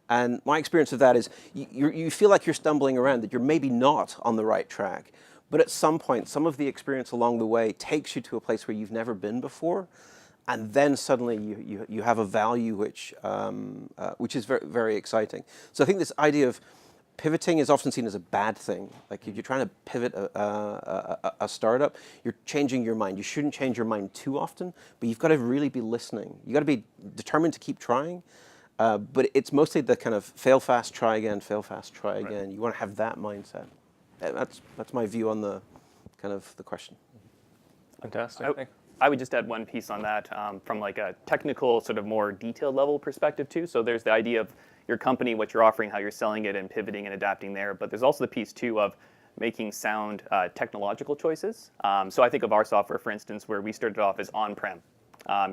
And my experience of that is you feel like you're stumbling around, that you're maybe not on the right track. But at some point, some of the experience along the way takes you to a place where you've never been before. And then suddenly you have a value which is very, very exciting. So I think this idea of pivoting is often seen as a bad thing. Like, if you're trying to pivot a startup, you're changing your mind. You shouldn't change your mind too often, but you've got to really be listening. You've got to be determined to keep trying. But it's mostly the kind of fail fast, try again, fail fast, try again. Right. You want to have that mindset. That's my view on the kind of the question. Fantastic. I would just add one piece on that from like a technical, sort of more detailed level perspective too. So there's the idea of your company, what you're offering, how you're selling it, and pivoting and adapting there. But there's also the piece too of making sound technological choices. So I think of our software, for instance, where we started off as on-prem.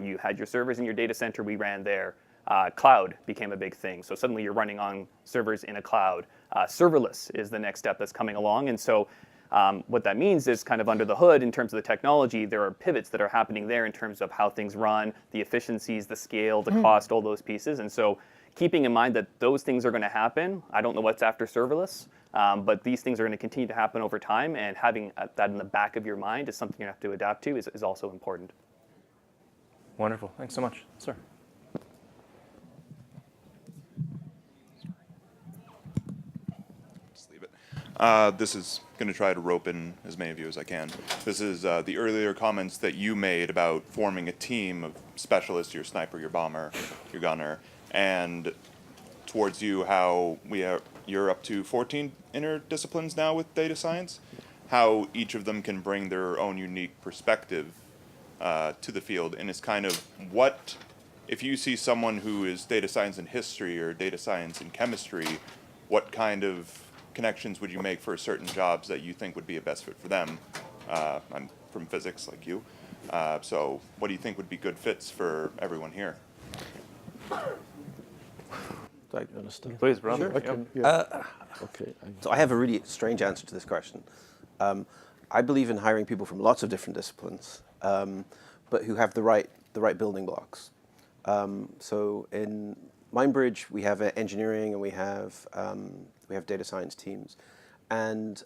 You had your servers in your data center, we ran there. Cloud became a big thing. So suddenly you're running on servers in a cloud. Serverless is the next step that's coming along. And so what that means is, kind of under the hood in terms of the technology, there are pivots that are happening there in terms of how things run, the efficiencies, the scale, the cost, all those pieces. And so keeping in mind that those things are going to happen. I don't know what's after serverless, but these things are going to continue to happen over time. And having that in the back of your mind is something you have to adapt to is also important. Wonderful. Thanks so much. Sir. This is going to try to rope in as many of you as I can. This is the earlier comments that you made about forming a team of specialists, your sniper, your bomber, your gunner, and towards you how you're up to 14 interdisciplines now with data science, how each of them can bring their own unique perspective to the field. And it's kind of what, if you see someone who is data science in history or data science in chemistry, what kind of connections would you make for certain jobs that you think would be a best fit for them? I'm from physics, like you. So what do you think would be good fits for everyone here? I understand. Please, brother. Sure. Okay. So I have a really strange answer to this question. I believe in hiring people from lots of different disciplines, but who have the right building blocks. So in Mindbridge, we have engineering and we have data science teams, and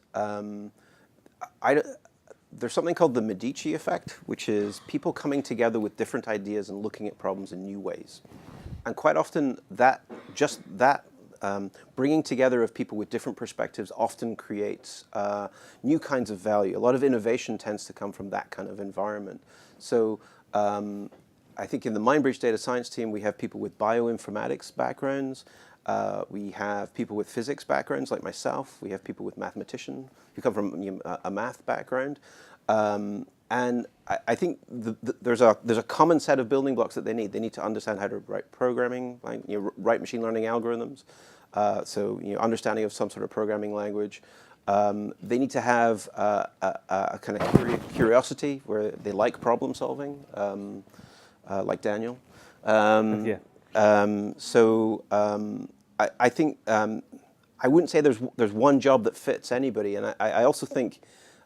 there's something called the Medici effect, which is people coming together with different ideas and looking at problems in new ways. And quite often, that bringing together of people with different perspectives often creates new kinds of value. A lot of innovation tends to come from that kind of environment. So I think in the Mindbridge data science team, we have people with bioinformatics backgrounds. We have people with physics backgrounds like myself. We have people with mathematician who come from a math background. And I think there's a common set of building blocks that they need. They need to understand how to write programming, like write machine learning algorithms. So understanding of some sort of programming language. They need to have a kind of curiosity where they like problem solving, like Daniel. Yeah. I think I wouldn't say there's one job that fits anybody, and I also think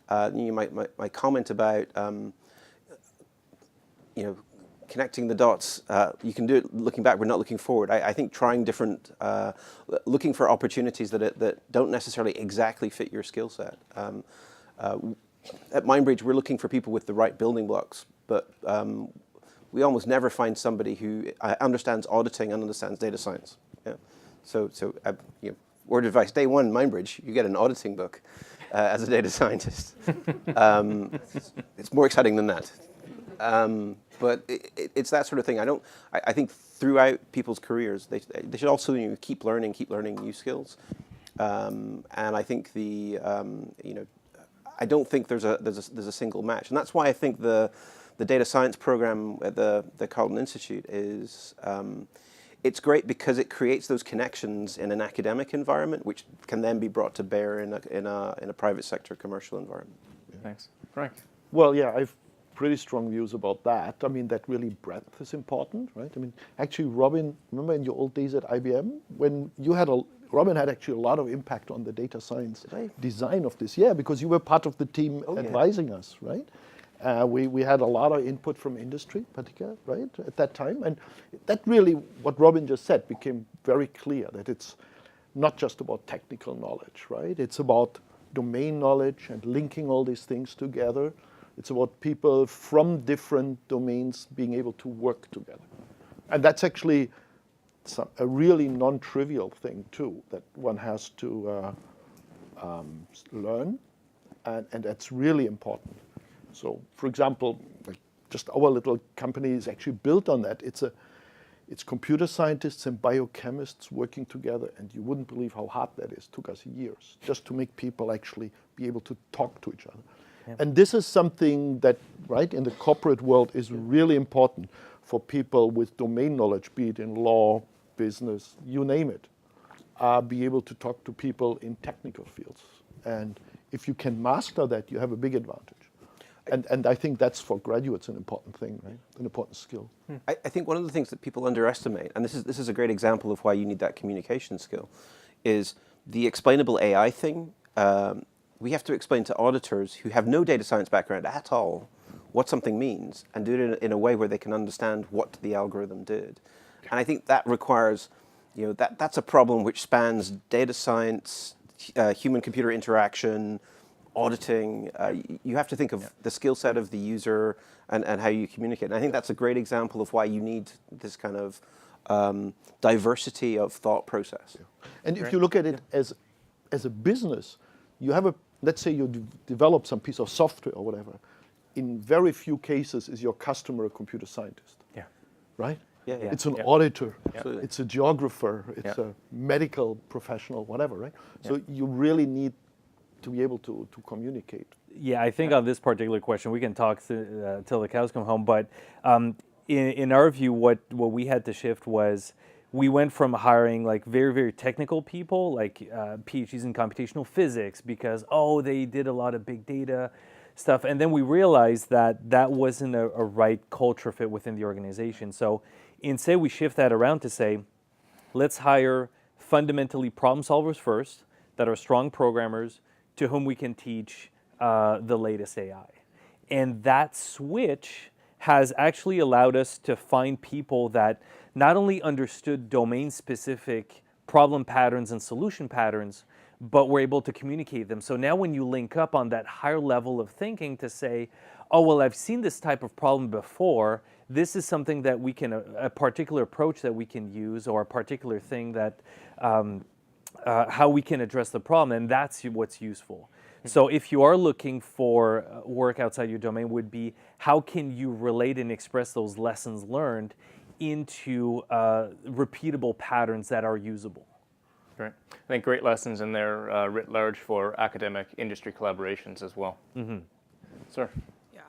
my comment about connecting the dots. You can do it looking back. We're not looking forward. I think trying different, looking for opportunities that don't necessarily exactly fit your skill set. At Mindbridge, we're looking for people with the right building blocks, but we almost never find somebody who understands auditing and understands data science. Yeah. So word of advice: day one, Mindbridge, you get an auditing book as a data scientist. It's more exciting than that. But it's that sort of thing. I think throughout people's careers, they should also keep learning new skills. And I think I don't think there's a single match, and that's why I think the data science program at the Carleton Institute is it's great because it creates those connections in an academic environment, which can then be brought to bear in a private sector commercial environment. Thanks. Frank. Well, yeah, I've pretty strong views about that. I mean, that really breadth is important, right? I mean, actually, Robin, remember in your old days at IBM when you had Robin had actually a lot of impact on the data science design of this. Yeah, because you were part of the team advising us, right? We had a lot of input from industry, particularly, right, at that time. And that really, what Robin just said, became very clear that it's not just about technical knowledge, right? It's about domain knowledge and linking all these things together. It's about people from different domains being able to work together. And that's actually a really non-trivial thing, too, that one has to learn. And that's really important. So, for example, like just our little company is actually built on that. It's computer scientists and biochemists working together, and you wouldn't believe how hard that is. It took us years just to make people actually be able to talk to each other. Yeah. And this is something that, right, in the corporate world is really important for people with domain knowledge, be it in law, business, you name it, be able to talk to people in technical fields. And if you can master that, you have a big advantage. And I think that's for graduates an important thing, right? An important skill. I think one of the things that people underestimate, and this is a great example of why you need that communication skill, is the explainable AI thing. We have to explain to auditors who have no data science background at all what something means and do it in a way where they can understand what the algorithm did. And I think that requires, that's a problem which spans data science, human-computer interaction, auditing. You have to think of the skill set of the user and how you communicate. And I think that's a great example of why you need this kind of diversity of thought process. Yeah. And if you look at it as a business, you have let's say you develop some piece of software or whatever. In very few cases is your customer a computer scientist. Yeah. Right? Yeah. It's an auditor. Yeah. It's a geographer. It's a medical professional, whatever, right? Yeah. So you really need to be able to communicate. Yeah, I think on this particular question, we can talk till the cows come home, but in our view, what we had to shift was we went from hiring like very, very technical people, like PhDs in computational physics, because, they did a lot of big data stuff. And then we realized that wasn't a right culture fit within the organization. So instead, we shift that around to say, let's hire fundamentally problem solvers first that are strong programmers to whom we can teach the latest AI. And that switch has actually allowed us to find people that not only understood domain-specific problem patterns and solution patterns, but were able to communicate them. So now when you link up on that higher level of thinking to say, I've seen this type of problem before, this is something that we can, a particular approach that we can use, or a particular thing that, how we can address the problem, and that's what's useful. So if you are looking for work outside your domain, would be how can you relate and express those lessons learned into repeatable patterns that are usable. Right. I think great lessons in there writ large for academic industry collaborations as well. Mm-hmm. Sir. Yeah.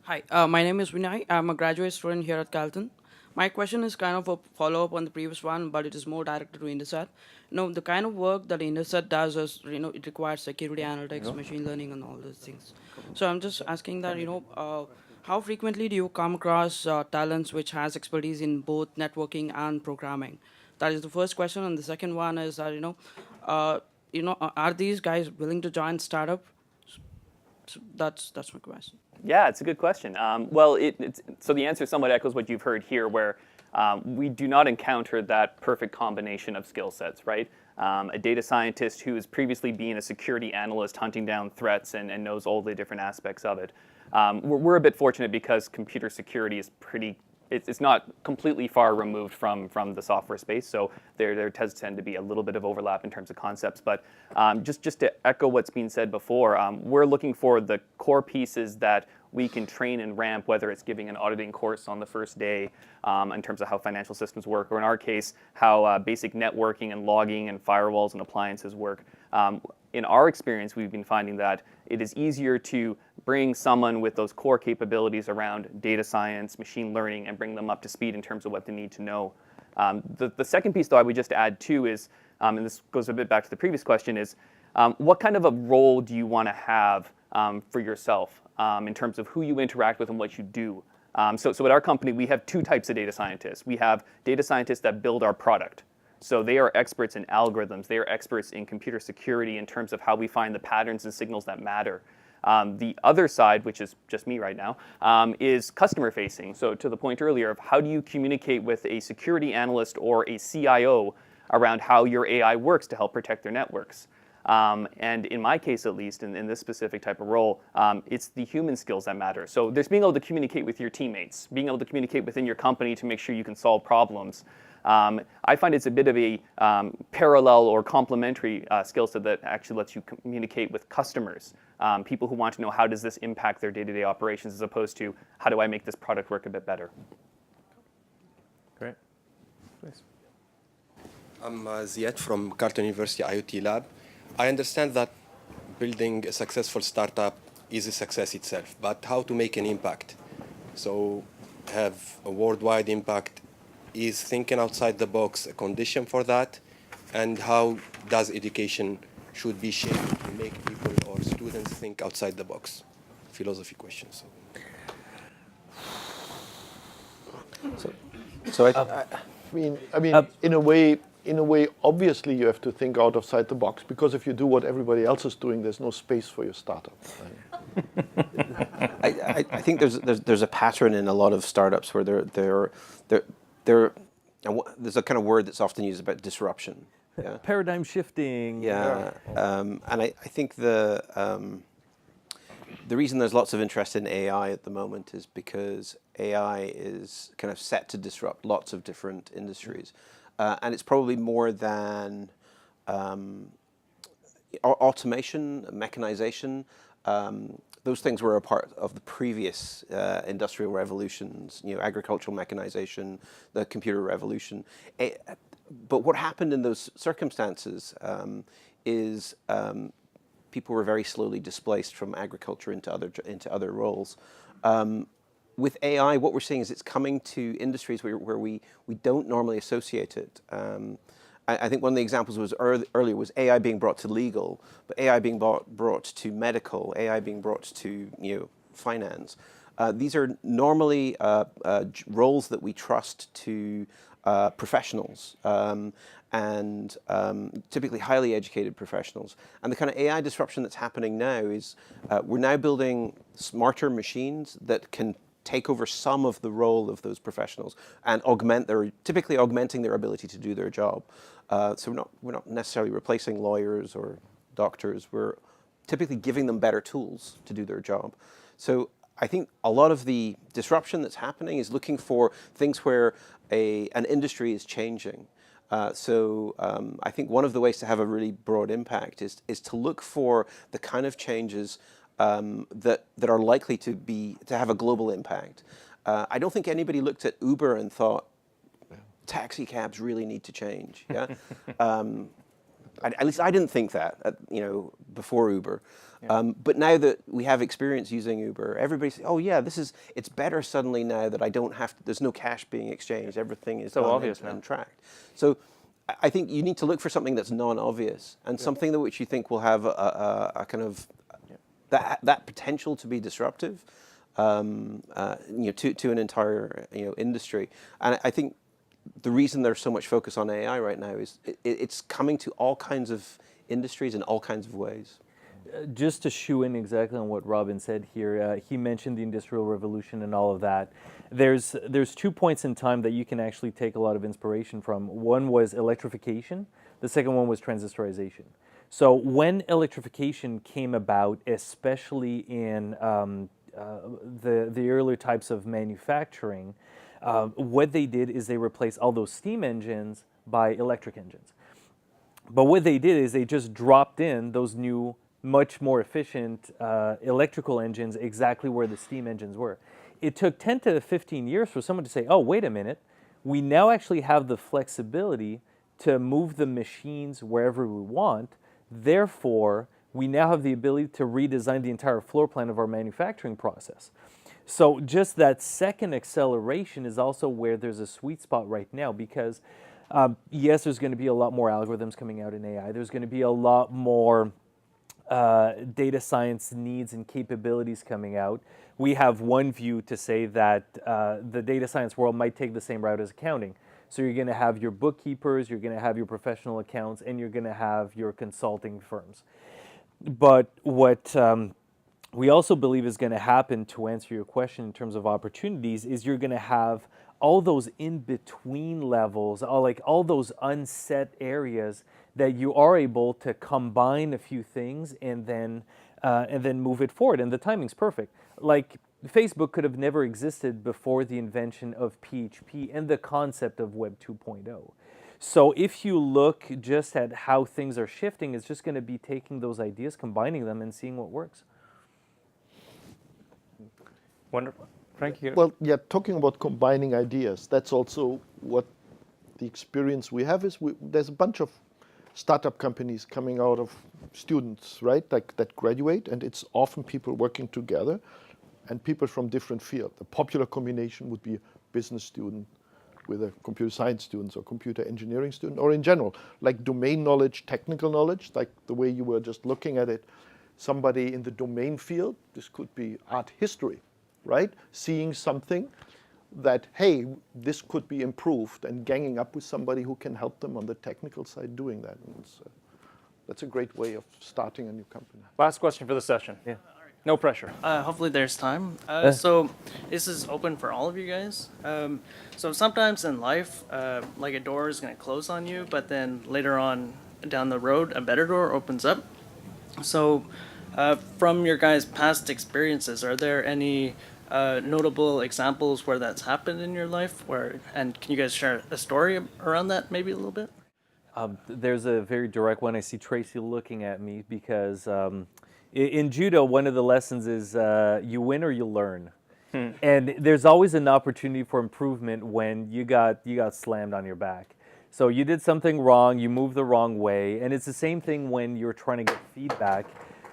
Hi, my name is Vinay. I'm a graduate student here at Carleton. My question is kind of a follow-up on the previous one, but it is more directed to Intersat. The kind of work that Intersat does is, it requires security analytics, machine learning, and all those things. So I'm just asking that, how frequently do you come across talents which has expertise in both networking and programming? That is the first question, and the second one is that are these guys willing to join startup? So that's my question. Yeah, it's a good question. So the answer somewhat echoes what you've heard here, where we do not encounter that perfect combination of skill sets, right? A data scientist who has previously been a security analyst hunting down threats and knows all the different aspects of it. We're a bit fortunate because computer security is it's not completely far removed from the software space, so there does tend to be a little bit of overlap in terms of concepts. But just to echo what's been said before, we're looking for the core pieces that we can train and ramp, whether it's giving an auditing course on the first day in terms of how financial systems work, or in our case, how basic networking and logging and firewalls and appliances work. In our experience, we've been finding that it is easier to bring someone with those core capabilities around data science, machine learning, and bring them up to speed in terms of what they need to know. The second piece, though, I would just add too is, and this goes a bit back to the previous question, is what kind of a role do you want to have for yourself in terms of who you interact with and what you do? So at our company, we have two types of data scientists. We have data scientists that build our product. So they are experts in algorithms. They are experts in computer security in terms of how we find the patterns and signals that matter. The other side, which is just me right now, is customer facing. So to the point earlier of how do you communicate with a security analyst or a CIO around how your AI works to help protect their networks. And in my case, at least, in this specific type of role, it's the human skills that matter. So there's being able to communicate with your teammates, being able to communicate within your company to make sure you can solve problems. I find it's a bit of a parallel or complementary skill set that actually lets you communicate with customers, people who want to know how does this impact their day-to-day operations, as opposed to how do I make this product work a bit better. Great. Please. I'm Ziad from Carleton University IoT Lab. I understand that building a successful startup is a success itself, but how to make an impact? So have a worldwide impact. Is thinking outside the box a condition for that? And how does education should be shaped to make people or students think outside the box? Philosophy questions. So I mean, in a way, obviously you have to think outside the box, because if you do what everybody else is doing, there's no space for your startup. I think there's a pattern in a lot of startups where there's a kind of word that's often used about disruption. Yeah. Paradigm shifting. Yeah, and I think the reason there's lots of interest in AI at the moment is because AI is kind of set to disrupt lots of different industries. And it's probably more than automation, mechanization. Those things were a part of the previous industrial revolutions, agricultural mechanization, the computer revolution. But what happened in those circumstances is people were very slowly displaced from agriculture into other roles. With AI, what we're seeing is it's coming to industries where we don't normally associate it. I think one of the examples was earlier was AI being brought to legal, but AI being brought to medical, AI being brought to finance. These are normally roles that we trust to professionals, and typically highly educated professionals. And the kind of AI disruption that's happening now is we're now building smarter machines that can take over some of the role of those professionals and typically augmenting their ability to do their job. So we're not necessarily replacing lawyers or doctors. We're typically giving them better tools to do their job. So I think a lot of the disruption that's happening is looking for things where an industry is changing. I think one of the ways to have a really broad impact is to look for the kind of changes that are likely to have a global impact. I don't think anybody looked at Uber and thought, taxi cabs really need to change. Yeah, at least I didn't think that, before Uber. Yeah. But now that we have experience using Uber, everybody says, "Oh yeah, it's better suddenly now that I don't have to. There's no cash being exchanged. Everything is so done obvious and tracked." So I think you need to look for something that's non-obvious and something that which you think will have a kind of that potential to be disruptive, to an entire industry. And I think the reason there's so much focus on AI right now is it's coming to all kinds of industries in all kinds of ways. Just to shoe in exactly on what Robin said here, he mentioned the Industrial Revolution and all of that. There's 2 points in time that you can actually take a lot of inspiration from. One was electrification. The second one was transistorization. So when electrification came about, especially in the earlier types of manufacturing, what they did is they replaced all those steam engines by electric engines. But what they did is they just dropped in those new, much more efficient electrical engines exactly where the steam engines were. It took 10 to 15 years for someone to say, oh, wait a minute, we now actually have the flexibility to move the machines wherever we want. Therefore, we now have the ability to redesign the entire floor plan of our manufacturing process. So just that second acceleration is also where there's a sweet spot right now, because yes, there's going to be a lot more algorithms coming out in AI. There's going to be a lot more data science needs and capabilities coming out. We have one view to say that the data science world might take the same route as accounting. So you're going to have your bookkeepers, you're going to have your professional accounts, and you're going to have your consulting firms. But what we also believe is going to happen, to answer your question in terms of opportunities, is you're going to have all those in-between levels, all those unset areas that you are able to combine a few things and then move it forward. And the timing's perfect. Like Facebook could have never existed before the invention of PHP and the concept of Web 2.0. So if you look just at how things are shifting, it's just going to be taking those ideas, combining them, and seeing what works. Wonderful. Frank, Well, yeah, talking about combining ideas, that's also what the experience we have is there's a bunch of startup companies coming out of students, right, that graduate, and it's often people working together and people from different fields. A popular combination would be a business student with a computer science student or computer engineering student, or in general, like domain knowledge, technical knowledge, like the way you were just looking at it, somebody in the domain field, this could be art history, right? Seeing something that, hey, this could be improved, and ganging up with somebody who can help them on the technical side doing that. And that's a great way of starting a new company. Last question for the session. Yeah. No pressure. Hopefully there's time. So this is open for all of you guys. So sometimes in life, like a door is going to close on you, but then later on down the road, a better door opens up. So from your guys' past experiences, are there any notable examples where that's happened in your life? And can you guys share a story around that maybe a little bit? There's a very direct one. I see Tracy looking at me because in judo, one of the lessons is you win or you learn. And there's always an opportunity for improvement when you got slammed on your back. So you did something wrong, you moved the wrong way, and it's the same thing when you're trying to get feedback.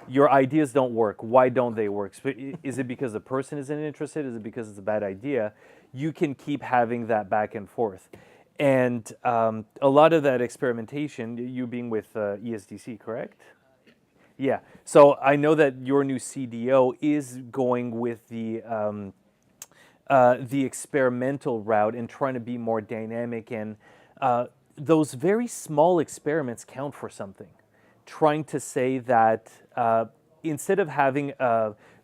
Your ideas don't work. Why don't they work? Is it because the person isn't interested? Is it because it's a bad idea? You can keep having that back and forth. And a lot of that experimentation, you being with ESDC, correct? Yeah. So I know that your new CDO is going with the experimental route and trying to be more dynamic. And those very small experiments count for something. Trying to say that instead of having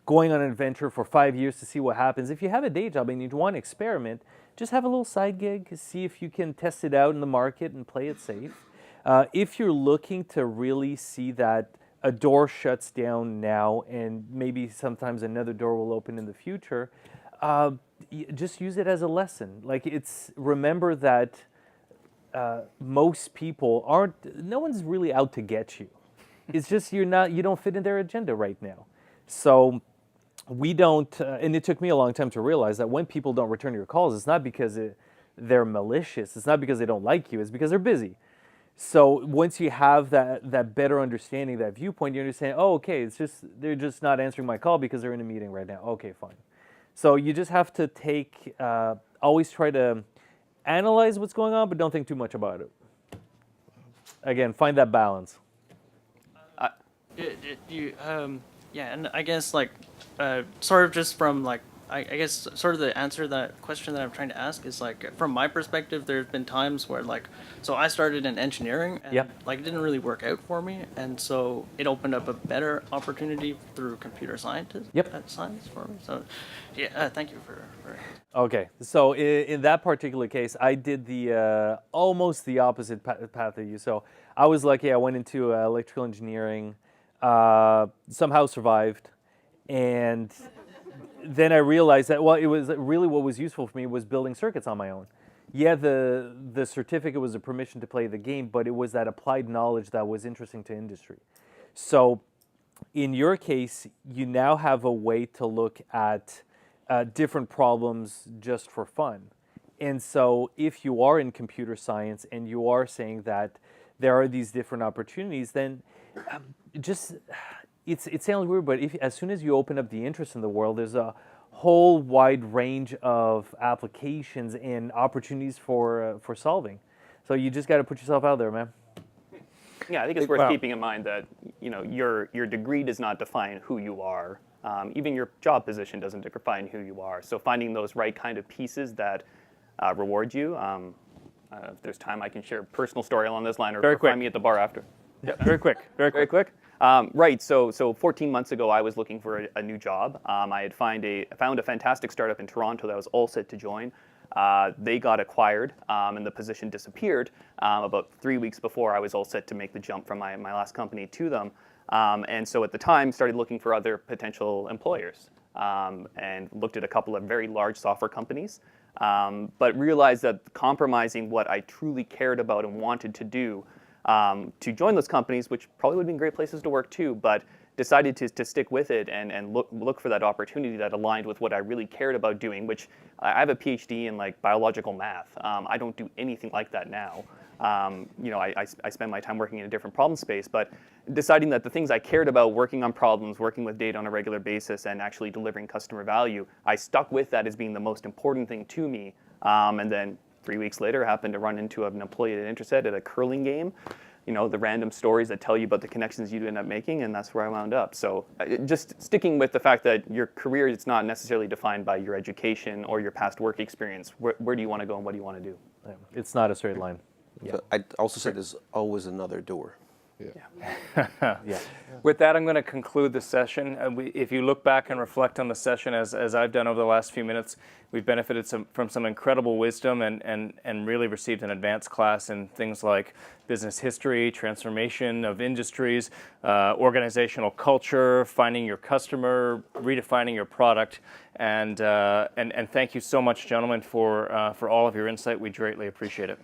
going on an adventure for 5 years to see what happens, if you have a day job and you want to experiment, just have a little side gig, see if you can test it out in the market and play it safe. If you're looking to really see that a door shuts down now and maybe sometimes another door will open in the future, just use it as a lesson. Like remember that most people no one's really out to get you. It's just you don't fit in their agenda right now. So we don't, and it took me a long time to realize that when people don't return your calls, it's not because they're malicious. It's not because they don't like you. It's because they're busy. So once you have that better understanding, that viewpoint, you understand, oh, okay, they're just not answering my call because they're in a meeting right now. Okay, fine. So you just have to always try to analyze what's going on, but don't think too much about it. Again, find that balance. Yeah, and I guess like, sort of just from like, I guess sort of the answer to that question that I'm trying to ask is like, from my perspective, there's been times where like, so I started in engineering and Yep. like it didn't really work out for me, and so it opened up a better opportunity through computer science for me. So, yeah, thank you for. Okay, so in that particular case, I did the almost the opposite path of you. So I was lucky. I went into electrical engineering, somehow survived, and then I realized that, well, it was really what was useful for me was building circuits on my own. Yeah, the certificate was a permission to play the game, but it was that applied knowledge that was interesting to industry. So in your case, you now have a way to look at different problems just for fun. And so if you are in computer science and you are saying that there are these different opportunities, then it sounds weird, but as soon as you open up the interest in the world, there's a whole wide range of applications and opportunities for solving. So you just got to put yourself out there, man. Yeah, I think it's worth keeping in mind that your degree does not define who you are. Even your job position doesn't define who you are. So finding those right kind of pieces that reward you. If there's time, I can share a personal story along this line, or find me at the bar after. Yeah, very quick. Very quick. Right. So 14 months ago, I was looking for a new job. I had found a fantastic startup in Toronto that I was all set to join. They got acquired, and the position disappeared about 3 weeks before I was all set to make the jump from my last company to them. And so at the time, started looking for other potential employers, and looked at a couple of very large software companies, but realized that compromising what I truly cared about and wanted to do to join those companies, which probably would have been great places to work too, but decided to stick with it and look for that opportunity that aligned with what I really cared about doing, which I have a PhD in like biological math. I don't do anything like that now. I spend my time working in a different problem space, but deciding that the things I cared about, working on problems, working with data on a regular basis, and actually delivering customer value, I stuck with that as being the most important thing to me. And then 3 weeks later, I happened to run into an employee at Interset at a curling game. The random stories that tell you about the connections you end up making, and that's where I wound up. So just sticking with the fact that your career is not necessarily defined by your education or your past work experience. Where do you want to go and what do you want to do? It's not a straight line. Yeah. But I'd also say there's always another door. Yeah. With that, I'm going to conclude the session. If you look back and reflect on the session, as I've done over the last few minutes, we've benefited from some incredible wisdom and really received an advanced class in things like business history, transformation of industries, organizational culture, finding your customer, redefining your product, and thank you so much, gentlemen, for all of your insight. We greatly appreciate it.